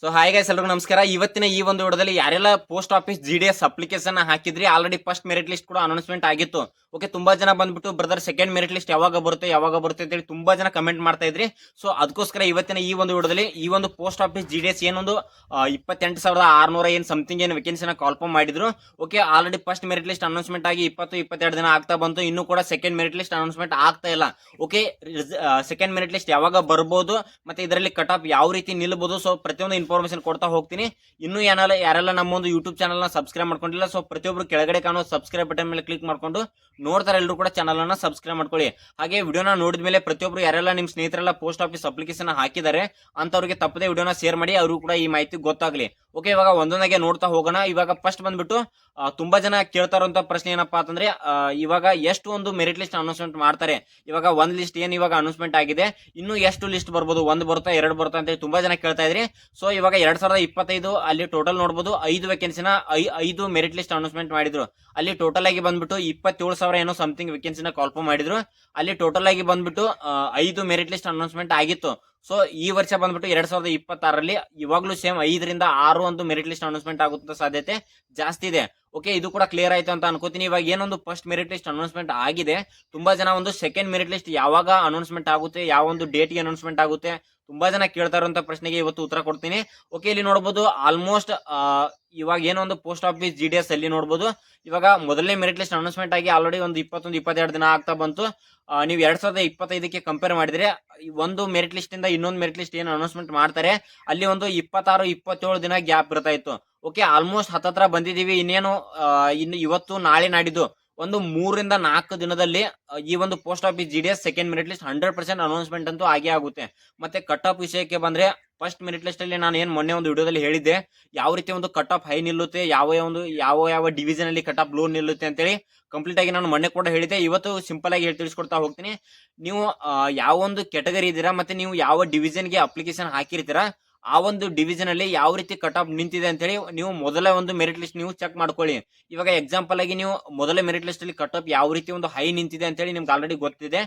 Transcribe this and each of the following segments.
So hi guys, ಎಲ್ರಿಗೂ ನಮಸ್ಕಾರ. ಇವತ್ತಿನ ಈ ಒಂದು ವಿಡಿಯೋದಲ್ಲಿ ಯಾರೆಲ್ಲ ಪೋಸ್ಟ್ ಆಫೀಸ್ GDS ಅಪ್ಲಿಕೇಶನ್ ಹಾಕಿದ್ರಿ, ಆಲ್ರೆಡಿ ಫಸ್ಟ್ ಮೆರಿಟ್ ಲಿಸ್ಟ್ ಕೂಡ ಅನೌನ್ಸ್ಮೆಂಟ್ ಆಗಿತ್ತು. ಓಕೆ, ತುಂಬಾ ಜನ ಬಂದ್ಬಿಟ್ಟು ಬ್ರದರ್ ಸೆಕೆಂಡ್ ಮೆರಿಟ್ ಲಿಸ್ಟ್ ಯಾವಾಗ ಬರುತ್ತೆ ಅಂತ ಹೇಳಿ ತುಂಬಾ ಜನ ಕಮೆಂಟ್ ಮಾಡ್ತಾ ಇದ್ರಿ. ಸೊ ಅದಕ್ಕೋಸ್ಕರ ಇವತ್ತಿನ ಈ ಒಂದು ವಿಡಿಯೋದಲ್ಲಿ ಈ ಒಂದು ಪೋಸ್ಟ್ ಆಫೀಸ್ GDS ಏನೊಂದು 28,600 ಏನ್ ಸಮಥಿಂಗ್ ಏನು ವೇಕೆನ್ಸಿನ ಕಾಲ್ಫಾರ್ಮ್ ಮಾಡಿದ್ರು. Okay, already first merit list announcement ಆಗಿ 20-22 ದಿನ ಆಗ್ತಾ ಬಂತು. ಇನ್ನೂ ಕೂಡ ಸೆಕೆಂಡ್ ಮೆರಿಟ್ ಲಿಸ್ಟ್ ಅನೌನ್ಸ್ಮೆಂಟ್ ಆಗ್ತಾ ಇಲ್ಲ. ಓಕೆ, ಸೆಕೆಂಡ್ ಮೆರಿಟ್ ಲಿಸ್ಟ್ ಯಾವಾಗ ಬರ್ಬೋದು ಮತ್ತೆ ಇದರಲ್ಲಿ ಕಟ್ ಆಫ್ ಯಾವ ರೀತಿ ನಿಲ್ಬಹುದು, ಸೊ ಪ್ರತಿಯೊಂದು ಇನ್ಫಾರ್ಮೇಶನ್ ಕೊಡ್ತಾ ಹೋಗ್ತೀನಿ. ಇನ್ನು ಯಾರೆಲ್ಲ ನಮ್ಮ ಒಂದು ಯೂಟ್ಯೂಬ್ ಚಾನಲ್ ನ ಸಬ್ಸ್ಕ್ರೈಬ್ ಮಾಡ್ಕೊಂಡಿಲ್ಲ, ಸೊ ಪ್ರತಿಯೊಬ್ರು ಕೆಳಗಡೆ ಕಾಣೋ ಸಬ್ಸ್ಕ್ರೈಬ್ ಬಟನ್ ಮೇಲೆ ಕ್ಲಿಕ್ ಮಾಡ್ಕೊಂಡು ನೋಡ್ತಾರೆ ಎಲ್ಲರೂ ಕೂಡ ಚಾನಲ್ ಅನ್ನ ಸಬ್ಸ್ಕ್ರೈಬ್ ಮಾಡ್ಕೊಳ್ಳಿ. ಹಾಗೆ ವಿಡಿಯೋನ ನೋಡಿದ ಮೇಲೆ ಪ್ರತಿಯೊಬ್ರು ಯಾರೆಲ್ಲ ನಿಮ್ ಸ್ನೇಹಿತರೆಲ್ಲ ಪೋಸ್ಟ್ ಆಫೀಸ್ ಅಪ್ಲಿಕೇಶನ್ ಹಾಕಿದ್ದಾರೆ ಅಂತವ್ರಿಗೆ ತಪ್ಪದೆ ವಿಡಿಯೋನ ಶೇರ್ ಮಾಡಿ, ಅವರು ಕೂಡ ಈ ಮಾಹಿತಿ ಗೊತ್ತಾಗ್ಲಿ. ಓಕೆ, ಇವಾಗ ಒಂದೊಂದಾಗೆ ನೋಡ್ತಾ ಹೋಗೋಣ. ಇವಾಗ ಫಸ್ಟ್ ಬಂದ್ಬಿಟ್ಟು ತುಂಬಾ ಜನ ಕೇಳ್ತಾ ಇರುವಂತ ಪ್ರಶ್ನೆ ಏನಪ್ಪಾ ಅಂತಂದ್ರೆ, ಇವಾಗ ಎಷ್ಟು ಒಂದು ಮೆರಿಟ್ ಲಿಸ್ಟ್ ಅನೌನ್ಸ್ಮೆಂಟ್ ಮಾಡ್ತಾರೆ. ಇವಾಗ ಒಂದ್ ಲಿಸ್ಟ್ ಏನ್ ಇವಾಗ ಅನೌನ್ಸ್ಮೆಂಟ್ ಆಗಿದೆ, ಇನ್ನು ಎಷ್ಟು ಲಿಸ್ಟ್ ಬರ್ಬೋದು, ಒಂದ್ ಬರುತ್ತಾ ಎರಡು ಬರುತ್ತಾ ಅಂತ ತುಂಬಾ ಜನ ಕೇಳ್ತಾ ಇದ್ರಿ. ಸೊ ಇವಾಗ 2025 ಅಲ್ಲಿ ಟೋಟಲ್ ನೋಡಬಹುದು 5 ವೇಕೆನ್ಸಿನ 5 ಮೆರಿಟ್ ಲಿಸ್ಟ್ ಅನೌನ್ಸ್ಮೆಂಟ್ ಮಾಡಿದ್ರು. ಅಲ್ಲಿ ಟೋಟಲ್ ಆಗಿ ಬಂದ್ಬಿಟ್ಟು 27,000 ಏನೋ ಸಮಥಿಂಗ್ ವೇಕೆನ್ಸಿನ ಕಾಲ್ಫಾರ್ಮ್ ಮಾಡಿದ್ರು. ಅಲ್ಲಿ ಟೋಟಲ್ ಆಗಿ ಬಂದ್ಬಿಟ್ಟು 5 ಮೆರಿಟ್ ಲಿಸ್ಟ್ ಅನೌನ್ಸ್ಮೆಂಟ್ ಆಗಿತ್ತು. ಸೊ ಈ ವರ್ಷ ಬಂದ್ಬಿಟ್ಟು 2026ರಲ್ಲಿ ಇವಾಗ್ಲೂ ಸೇಮ್ 5-6 ಒಂದು ಮೆರಿಟ್ ಲಿಸ್ಟ್ ಅನೌನ್ಸ್ಮೆಂಟ್ ಆಗುತ್ತ ಸಾಧ್ಯತೆ ಜಾಸ್ತಿ ಇದೆ. ಓಕೆ, ಇದು ಕೂಡ ಕ್ಲಿಯರ್ ಆಯ್ತು ಅಂತ ಅನ್ಕೋತೀನಿ. ಇವಾಗ ಏನೊಂದು ಫಸ್ಟ್ ಮೆರಿಟ್ ಲಿಸ್ಟ್ ಅನೌನ್ಸ್ಮೆಂಟ್ ಆಗಿದೆ, ತುಂಬಾ ಜನ ಒಂದು ಸೆಕೆಂಡ್ ಮೆರಿಟ್ ಲಿಸ್ಟ್ ಯಾವಾಗ ಅನೌನ್ಸ್ಮೆಂಟ್ ಆಗುತ್ತೆ, ಯಾವ ಒಂದು ಡೇಟ್ಗೆ ಅನೌನ್ಸ್ಮೆಂಟ್ ಆಗುತ್ತೆ, ತುಂಬಾ ಜನ ಕೇಳ್ತಾ ಇರುವಂತ ಪ್ರಶ್ನೆಗೆ ಇವತ್ತು ಉತ್ತರ ಕೊಡ್ತೀನಿ. ಓಕೆ, ಇಲ್ಲಿ ನೋಡಬಹುದು ಆಲ್ಮೋಸ್ಟ್ ಇವಾಗ ಏನೋ ಒಂದು ಪೋಸ್ಟ್ ಆಫೀಸ್ GDS ಅಲ್ಲಿ ನೋಡಬಹುದು, ಇವಾಗ ಮೊದಲನೇ ಮೆರಿಟ್ ಲಿಸ್ಟ್ ಅನೌನ್ಸ್ಮೆಂಟ್ ಆಗಿ ಆಲ್ರೆಡಿ ಒಂದು 21-22 ದಿನ ಆಗ್ತಾ ಬಂತು. ನೀವು 2025ಕ್ಕೆ ಕಂಪೇರ್ ಮಾಡಿದ್ರೆ ಒಂದು ಮೆರಿಟ್ ಲಿಸ್ಟ್ ಇಂದ ಇನ್ನೊಂದು ಮೆರಿಟ್ ಲಿಸ್ಟ್ ಏನು ಅನೌನ್ಸ್ಮೆಂಟ್ ಮಾಡ್ತಾರೆ ಅಲ್ಲಿ ಒಂದು 26-27 ದಿನ ಗ್ಯಾಪ್ ಇರ್ತಾ ಇತ್ತು. ಓಕೆ, ಆಲ್ಮೋಸ್ಟ್ ಹತ್ತತ್ರ ಬಂದಿದೀವಿ. ಇನ್ನೇನು ಇನ್ನು ಇವತ್ತು ನಾಳೆ ನಾಡಿದ್ದು ಒಂದು 3-4 ದಿನದಲ್ಲಿ ಈ ಒಂದು post office GDS second merit list 100% announcement ಅಂತೂ ಆಗೇ ಆಗುತ್ತೆ. ಮತ್ತೆ ಕಟ್ ಆಫ್ ವಿಷಯಕ್ಕೆ ಬಂದ್ರೆ, ಫಸ್ಟ್ ಮೆರಿಟ್ ಲಿಸ್ಟ್ ಅಲ್ಲಿ ನಾನು ಏನ್ ಮೊನ್ನೆ ಒಂದು ವಿಡಿಯೋದಲ್ಲಿ ಹೇಳಿದ್ದೆ ಯಾವ ರೀತಿ ಒಂದು ಕಟ್ ಆಫ್ ಹೈ ನಿಲ್ಲುತ್ತೆ, ಯಾವ ಡಿವಿಷನ್ ಅಲ್ಲಿ ಕಟ್ ಆಫ್ ಲೋ ನಿಲ್ಲುತ್ತೆ ಅಂತೇಳಿ ಕಂಪ್ಲೀಟ್ ಆಗಿ ನಾನು ಮೊನ್ನೆ ಕೂಡ ಹೇಳಿದ್ದೆ. ಇವತ್ತು ಸಿಂಪಲ್ ಆಗಿ ತಿಳಿಸ್ಕೊಡ್ತಾ ಹೋಗ್ತೀನಿ. ನೀವು ಯಾವ ಒಂದು ಕೆಟಗರಿ ಇದ್ದೀರಾ ಮತ್ತೆ ನೀವು ಯಾವ ಡಿವಿಷನ್ಗೆ ಅಪ್ಲಿಕೇಶನ್ ಹಾಕಿರ್ತೀರಾ, ಆ ಒಂದು ಡಿವಿಷನ್ ಅಲ್ಲಿ ಯಾವ ರೀತಿ ಕಟ್ ಆಫ್ ನಿಂತಿದೆ ಅಂತ ಹೇಳಿ ನೀವು ಮೊದಲ ಒಂದು ಮೆರಿಟ್ ಲಿಸ್ಟ್ ನೀವು ಚೆಕ್ ಮಾಡ್ಕೊಳ್ಳಿ. ಇವಾಗ ಎಕ್ಸಾಂಪಲ್ ಆಗಿ ನೀವು ಮೊದಲ ಮೆರಿಟ್ ಲಿಸ್ಟ್ ಅಲ್ಲಿ ಕಟ್ ಆಫ್ ಯಾವ ರೀತಿ ಒಂದು ಹೈ ನಿಂತಿದೆ ಅಂತ ಹೇಳಿ ನಿಮ್ಗೆ ಆಲ್ರೆಡಿ ಗೊತ್ತಿದೆ.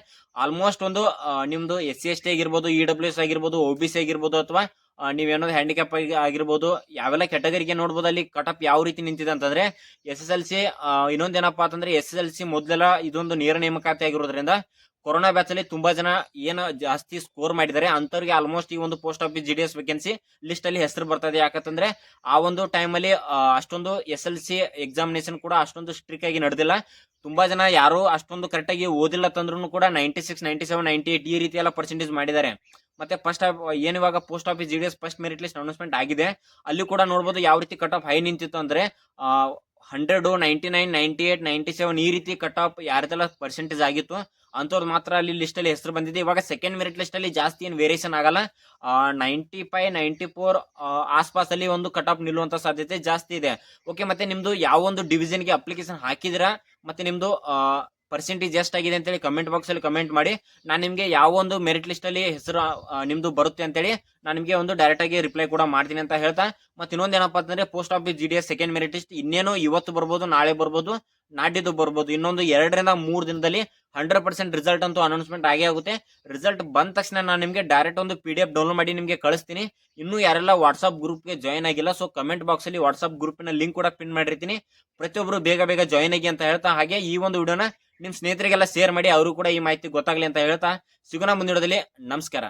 ಆಲ್ಮೋಸ್ಟ್ ಒಂದು ನಿಮ್ದು SC ST ಆಗಿರ್ಬೋದು, EWS ಆಗಿರ್ಬೋದು, OBC ಆಗಿರ್ಬೋದು, ಅಥವಾ ನೀವೇನೋ ಹ್ಯಾಂಡಿಕ್ಯಾಪ್ ಆಗಿರ್ಬೋದು, ಯಾವೆಲ್ಲ ಕೆಟಗರಿಗೆ ನೋಡ್ಬೋದು ಅಲ್ಲಿ ಕಟ್ ಆಫ್ ಯಾವ ರೀತಿ ನಿಂತಿದೆ ಅಂತಂದ್ರೆ, SSLC ಇನ್ನೊಂದೇನಪ್ಪಾ ಅಂತಂದ್ರೆ SSLC ಮೊದಲೆಲ್ಲ ಇದೊಂದು ನೇರ ನೇಮಕಾತಿ ಆಗಿರೋದ್ರಿಂದ ಕೊರೋನಾ ಬ್ಯಾಚ್ ಅಲ್ಲಿ ತುಂಬಾ ಜನ ಏನು ಜಾಸ್ತಿ ಸ್ಕೋರ್ ಮಾಡಿದ್ದಾರೆ ಅಂತವ್ರಿಗೆ ಆಲ್ಮೋಸ್ಟ್ ಈ ಒಂದು post office GDS vacancy list ಅಲ್ಲಿ ಹೆಸರು ಬರ್ತದೆ. ಯಾಕಂತಂದ್ರೆ ಆ ಒಂದು ಟೈಮ್ ಅಲ್ಲಿ ಅಷ್ಟೊಂದು SLC ಎಕ್ಸಾಮಿನೇಷನ್ ಕೂಡ ಅಷ್ಟೊಂದು ಸ್ಟ್ರಿಕ್ ಆಗಿ ನಡೆದಿಲ್ಲ. ತುಂಬಾ ಜನ ಯಾರು ಅಷ್ಟೊಂದು ಕರೆಕ್ಟ್ ಆಗಿ ಓದಿಲ್ಲ ತಂದ್ರು ಕೂಡ 96, 97, 98 ಈ ರೀತಿ ಎಲ್ಲ ಪರ್ಸೆಂಟೇಜ್ ಮಾಡಿದ್ದಾರೆ. ಮತ್ತೆ ಫಸ್ಟ್ ಏನ್ ಇವಾಗ post office GDS first merit list announcement ಆಗಿದೆ, ಅಲ್ಲಿ ಕೂಡ ನೋಡಬಹುದು ಯಾವ ರೀತಿ ಕಟ್ ಆಫ್ ಹೈ ನಿಂತಿತ್ತು ಅಂದ್ರೆ 100, 99, 98, 97 ಈ ರೀತಿ ಕಟ್ ಆಫ್ ಯಾರ್ದೆಲ್ಲ ಪರ್ಸೆಂಟೇಜ್ ಆಗಿತ್ತು ಅಂತವ್ರು ಮಾತ್ರ ಅಲ್ಲಿ ಲಿಸ್ಟ್ ಅಲ್ಲಿ ಹೆಸರು ಬಂದಿದೆ. ಇವಾಗ ಸೆಕೆಂಡ್ ಮೆರಿಟ್ ಲಿಸ್ಟ್ ಅಲ್ಲಿ ಜಾಸ್ತಿ ಏನು ವೇರಿಯೇಷನ್ ಆಗಲ್ಲ, 95, 94 ಆಸ್ಪಾಸ್ ಅಲ್ಲಿ ಒಂದು ಕಟ್ ಆಫ್ ನಿಲ್ಲುವಂತ ಸಾಧ್ಯತೆ ಜಾಸ್ತಿ ಇದೆ. ಓಕೆ, ಮತ್ತೆ ನಿಮ್ದು ಯಾವ ಒಂದು ಡಿವಿಷನ್ಗೆ ಅಪ್ಲಿಕೇಶನ್ ಹಾಕಿದಿರಾ ಮತ್ತೆ ನಿಮ್ದು ಪರ್ಸೆಂಟೇಜ್ ಎಷ್ಟಾಗಿದೆ ಅಂತೇಳಿ ಕಮೆಂಟ್ ಬಾಕ್ಸ್ ಅಲ್ಲಿ ಕಮೆಂಟ್ ಮಾಡಿ. ನಾನು ನಿಮ್ಗೆ ಯಾವ ಒಂದು ಮೆರಿಟ್ ಲಿಸ್ಟ್ ಅಲ್ಲಿ ಹೆಸರು ನಿಮ್ದು ಬರುತ್ತೆ ಅಂತೇಳಿ ನಾನು ನಿಮ್ಗೆ ಒಂದು ಡೈರೆಕ್ಟ್ ಆಗಿ ರಿಪ್ಲೈ ಕೂಡ ಮಾಡ್ತೀನಿ ಅಂತ ಹೇಳ್ತಾ, ಮತ್ತೆ ಇನ್ನೊಂದೇನಪ್ಪ ಅಂತಂದ್ರೆ post office GDS second merit list ಇನ್ನೇನು ಇವತ್ತು ಬರ್ಬೋದು, ನಾಳೆ ಬರ್ಬೋದು, ನಾಡಿದ್ದು ಬರ್ಬೋದು. ಇನ್ನೊಂದು 2-3 ದಿನದಲ್ಲಿ 100% ರಿಸಲ್ಟ್ ಅಂತೂ ಅನೌನ್ಸ್ಮೆಂಟ್ ಆಗೇ ಆಗುತ್ತೆ. ರಿಸಲ್ಟ್ ಬಂದ ತಕ್ಷಣ ನಾನು ನಿಮ್ಗೆ ಡೈರೆಕ್ಟ್ ಒಂದು PDF ಡೌನ್ಲೋಡ್ ಮಾಡಿ ನಿಮ್ಗೆ ಕಳಿಸ್ತೀನಿ. ಇನ್ನು ಯಾರೆಲ್ಲ ವಾಟ್ಸ್ಆಪ್ ಗ್ರೂಪ್ಗೆ ಜಾಯ್ನ್ ಆಗಿಲ್ಲ, ಸೊ ಕಮೆಂಟ್ ಬಾಕ್ಸ್ ಅಲ್ಲಿ ವಾಟ್ಸ್ಆಪ್ ಗ್ರೂಪಿನ ಲಿಂಕ್ ಕೂಡ ಪಿನ್ ಮಾಡಿರ್ತೀನಿ. ಪ್ರತಿಯೊಬ್ಬರು ಬೇಗ ಜಾಯ್ನ್ ಆಗಿ ಅಂತ ಹೇಳ್ತಾ, ಹಾಗೆ ಈ ಒಂದು ವಿಡಿಯೋನ ನಿಮ್ ಸ್ನೇಹಿತರಿಗೆಲ್ಲ ಶೇರ್ ಮಾಡಿ, ಅವರು ಕೂಡ ಈ ಮಾಹಿತಿ ಗೊತ್ತಾಗ್ಲಿ ಅಂತ ಹೇಳ್ತಾ ಸಿಗೋಣ ಮುಂದಿನ ವಿಡಿಯೋದಲ್ಲಿ. ನಮಸ್ಕಾರ.